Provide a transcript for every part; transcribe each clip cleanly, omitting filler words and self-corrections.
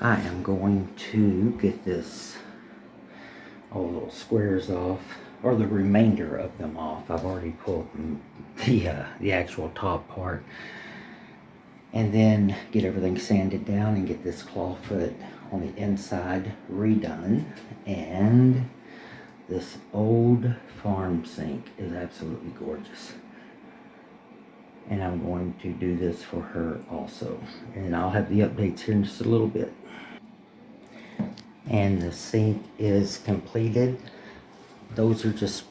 I am going to get this, all the little squares off, or the remainder of them off. I've already pulled the actual top part. And then get everything sanded down and get this claw foot on the inside redone. And this old farm sink is absolutely gorgeous. And I'm going to do this for her also. And I'll have the updates here in just a little bit. And the sink is completed. Those are just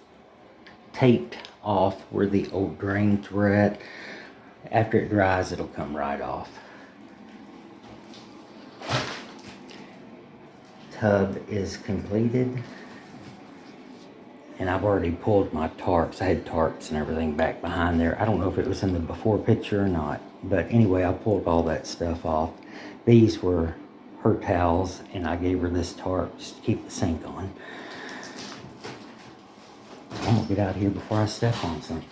taped off where the old drains were at. After it dries, it'll come right off. Tub is completed. And I've already pulled my tarps. I had tarps and everything back behind there. I don't know if it was in the before picture or not. But anyway, I pulled all that stuff off. These were her towels, and I gave her this tarp just to keep the sink on. I'm gonna get out of here before I step on something.